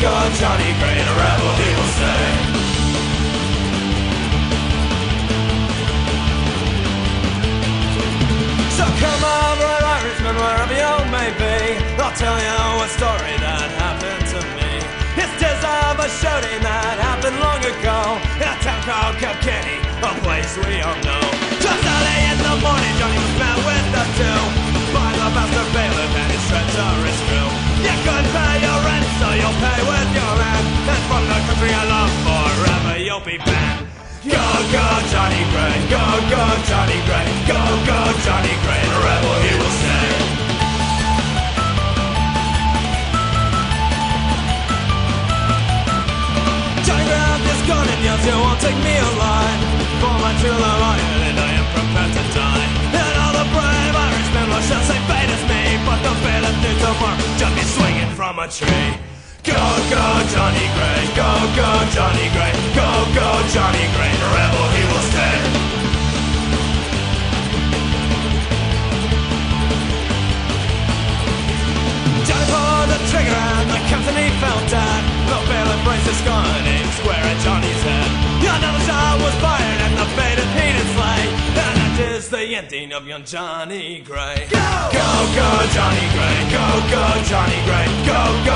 go, Johnny Gray, a rebel he will stay. So come on, right Irishman, wherever you may be, I'll tell you a story that happened to me. It's tales of a shooting that happened long ago in a town called Kilkenny, a place we all know. Just early in the morning, Johnny was met with the two by the bastard bailiff and his treacherous crew. You couldn't pay your rent, so you'll pay with your hand, and from the country I love forever you'll be banned. Go, go, Johnny Gray, go, go, Johnny Gray, go, go, Johnny Gray, a rebel he will stay. Johnny grabbed his gun and yells, you won't take me alive, for my true love I am and I am prepared to die. And all the brave Irishmen will shall say fate is me, but the bailiff knew tomorrow just be swinging from a tree. Go, go, Johnny Gray, go, go, Johnny Gray, go, go, Johnny Gray, a rebel he will stay. Johnny pulled the trigger and the captain he fell dead. The bailiff raised his gun and aimed square at Johnny's head. Another shot was fired and the fated he did slay. And that is the ending of young Johnny Gray. Go, go, go, Johnny Gray, go, go, Johnny Gray, go, go,